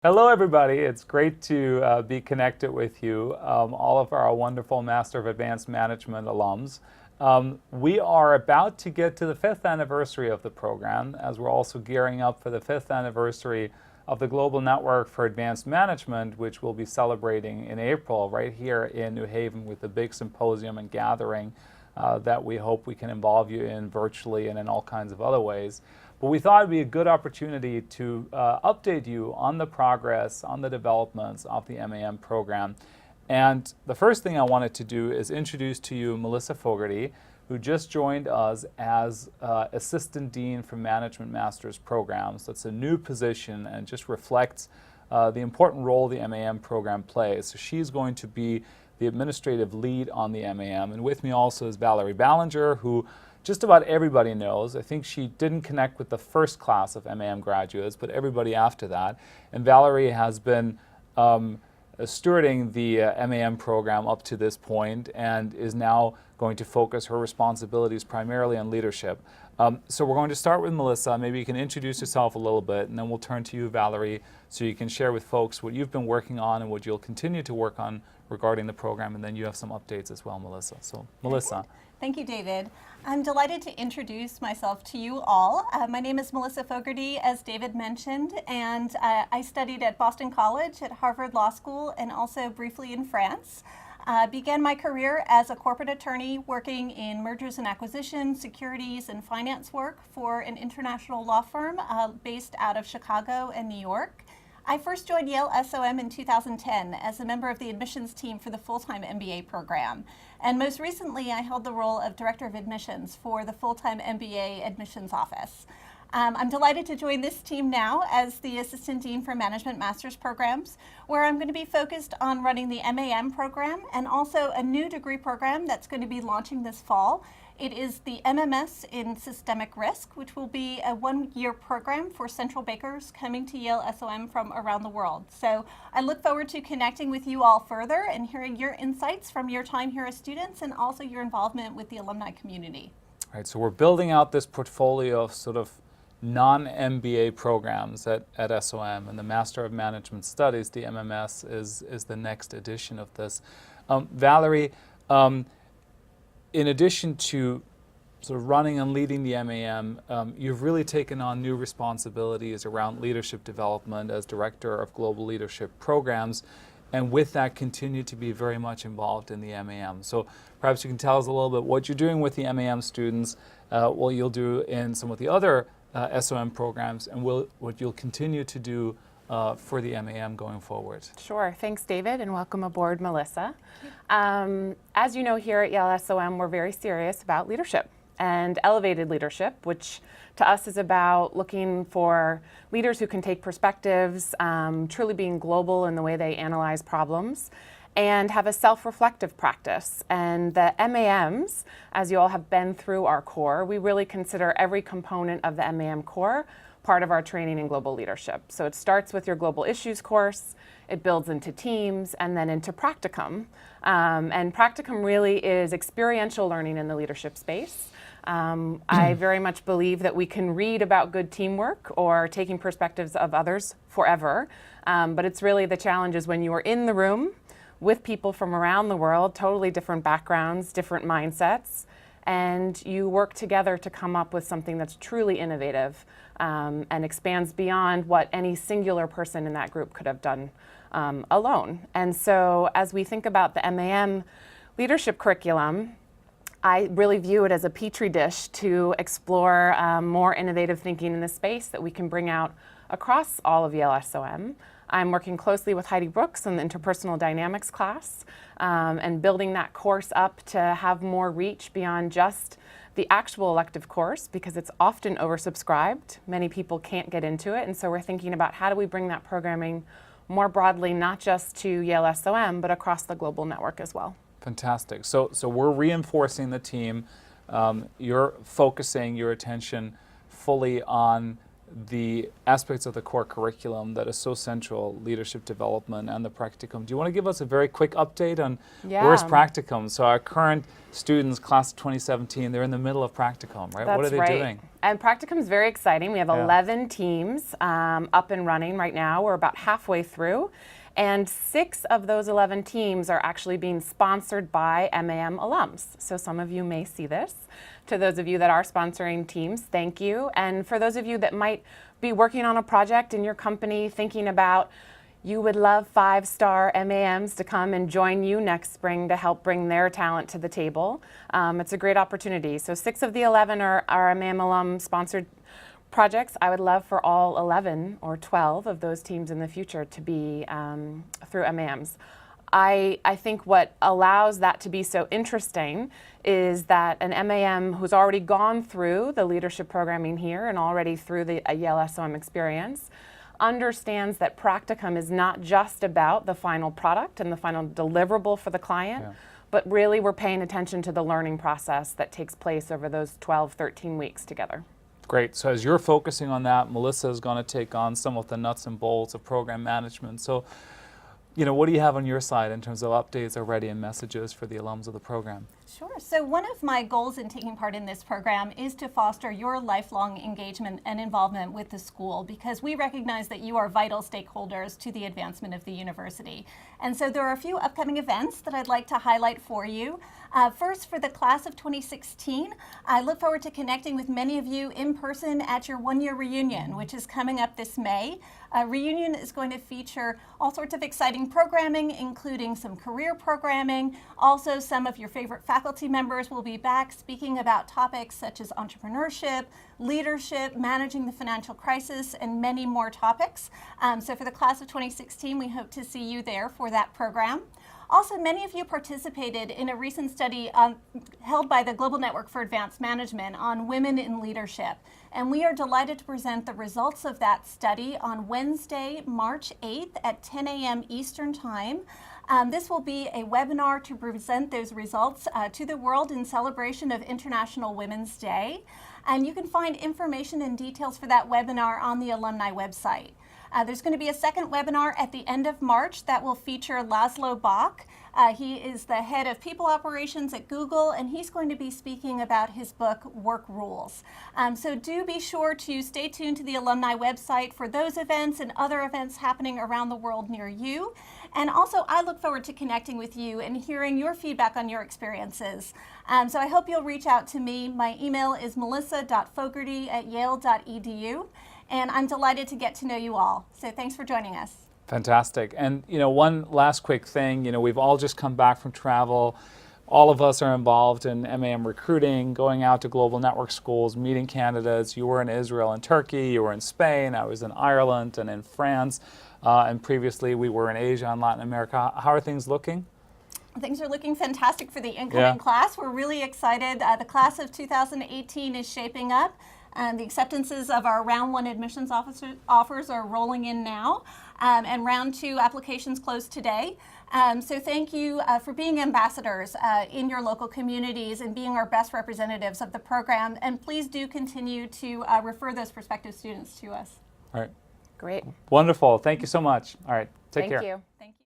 Hello, everybody. It's great to be connected with you, all of our wonderful Master of Advanced Management alums. We are about to get to the 5th anniversary of the program, as we're also gearing up for the 5th anniversary of the Global Network for Advanced Management, which we'll be celebrating in April right here in New Haven with a big symposium and gathering that we hope we can involve you in virtually and in all kinds of other ways. But we thought it'd be a good opportunity to update you on the progress, on the developments of the MAM program. And the first thing I wanted to do is introduce to you Melissa Fogerty, who just joined us as Assistant Dean for Management Master's Programs. That's a new position and just reflects the important role the MAM program plays. So she's going to be the administrative lead on the MAM. And with me also is Valerie Belanger, who just about everybody knows. I think she didn't connect with the first class of MAM graduates, but everybody after that. And Valerie has been stewarding the MAM program up to this point and is now going to focus her responsibilities primarily on leadership. So we're going to start with Melissa. Maybe you can introduce yourself a little bit, and then we'll turn to you, Valerie, so you can share with folks what you've been working on and what you'll continue to work on regarding the program, and then you have some updates as well, Melissa. So, Melissa. Thank you, David. I'm delighted to introduce myself to you all. My name is Melissa Fogerty, as David mentioned, and I studied at Boston College, at Harvard Law School, and also briefly in France. Began my career as a corporate attorney working in mergers and acquisitions, securities, and finance work for an international law firm based out of Chicago and New York. I first joined Yale SOM in 2010 as a member of the admissions team for the full-time MBA program. And most recently, I held the role of Director of Admissions for the full-time MBA admissions office. I'm delighted to join this team now as the Assistant Dean for Management Master's Programs, where I'm going to be focused on running the MAM program and also a new degree program that's going to be launching this fall. It is the MMS in Systemic Risk, which will be a one-year program for central bankers coming to Yale SOM from around the world. So I look forward to connecting with you all further and hearing your insights from your time here as students and also your involvement with the alumni community. All right, so we're building out this portfolio of sort of non-MBA programs at SOM, and the Master of Management Studies, the MMS, is the next edition of this. Valerie, in addition to sort of running and leading the MAM, you've really taken on new responsibilities around leadership development as Director of Global Leadership Programs, and with that continue to be very much involved in the MAM. So perhaps you can tell us a little bit what you're doing with the MAM students, what you'll do in some of the other SOM programs, and what you'll continue to do for the MAM going forward. Sure. Thanks, David, and welcome aboard, Melissa. As you know, here at Yale SOM, we're very serious about leadership and elevated leadership, which to us is about looking for leaders who can take perspectives, truly being global in the way they analyze problems, and have a self-reflective practice. And the MAMs, as you all have been through our core, we really consider every component of the MAM core part of our training in global leadership. So it starts with your global issues course, it builds into teams, and then into Practicum. And Practicum really is experiential learning in the leadership space. I very much believe that we can read about good teamwork or taking perspectives of others forever, but it's really the challenge is when you are in the room with people from around the world, totally different backgrounds, different mindsets, and you work together to come up with something that's truly innovative and expands beyond what any singular person in that group could have done alone. And so as we think about the MAM leadership curriculum, I really view it as a petri dish to explore more innovative thinking in this space that we can bring out across all of Yale SOM. I'm working closely with Heidi Brooks in the interpersonal dynamics class and building that course up to have more reach beyond just the actual elective course because it's often oversubscribed. Many people can't get into it, and so we're thinking about how do we bring that programming more broadly, not just to Yale SOM, but across the global network as well. Fantastic. So we're reinforcing the team. You're focusing your attention fully on the aspects of the core curriculum that is so central, leadership development and the practicum. Do you want to give us a very quick update on where's practicum? So our current students, class of 2017, they're in the middle of practicum, right? That's what are they doing? And practicum is very exciting. We have 11 teams up and running right now. We're about halfway through. And 6 of those 11 teams are actually being sponsored by MAM alums. So some of you may see this. To those of you that are sponsoring teams, thank you. And for those of you that might be working on a project in your company, thinking about you would love 5-star MAMs to come and join you next spring to help bring their talent to the table, it's a great opportunity. So 6 of the 11 are MAM alum sponsored projects. I would love for all 11 or 12 of those teams in the future to be through MAMs. I think what allows that to be so interesting is that an MAM who's already gone through the leadership programming here and already through the Yale SOM experience understands that practicum is not just about the final product and the final deliverable for the client, but really we're paying attention to the learning process that takes place over those 12, 13 weeks together. Great. So as you're focusing on that, Melissa is going to take on some of the nuts and bolts of program management. So, what do you have on your side in terms of updates already and messages for the alums of the program? Sure. So one of my goals in taking part in this program is to foster your lifelong engagement and involvement with the school, because we recognize that you are vital stakeholders to the advancement of the university. And so there are a few upcoming events that I'd like to highlight for you. First, for the class of 2016, I look forward to connecting with many of you in person at your one-year reunion, which is coming up this May. Reunion is going to feature all sorts of exciting programming, including some career programming. Also, some of your favorite faculty members will be back speaking about topics such as entrepreneurship, leadership, managing the financial crisis, and many more topics. So for the class of 2016, we hope to see you there for that program. Also, many of you participated in a recent study held by the Global Network for Advanced Management on women in leadership. And we are delighted to present the results of that study on Wednesday, March 8th at 10 a.m. Eastern Time. This will be a webinar to present those results to the world in celebration of International Women's Day. And you can find information and details for that webinar on the alumni website. There's going to be a second webinar at the end of March that will feature Laszlo Bach. He is the head of people operations at Google, and he's going to be speaking about his book, Work Rules. So do be sure to stay tuned to the alumni website for those events and other events happening around the world near you. And also, I look forward to connecting with you and hearing your feedback on your experiences. So I hope you'll reach out to me. My email is melissa.fogerty@yale.edu. And I'm delighted to get to know you all. So thanks for joining us. Fantastic. And one last quick thing, we've all just come back from travel. All of us are involved in MAM recruiting, going out to global network schools, meeting candidates. You were in Israel and Turkey, you were in Spain, I was in Ireland and in France, and previously we were in Asia and Latin America. How are things looking? Things are looking fantastic for the incoming class. We're really excited. The class of 2018 is shaping up. The acceptances of our round 1 admissions offers are rolling in now, and round 2 applications closed today. So thank you for being ambassadors in your local communities and being our best representatives of the program. And please do continue to refer those prospective students to us. All right. Great. Wonderful. Thank you so much. All right. Take care. Thank you. Thank you.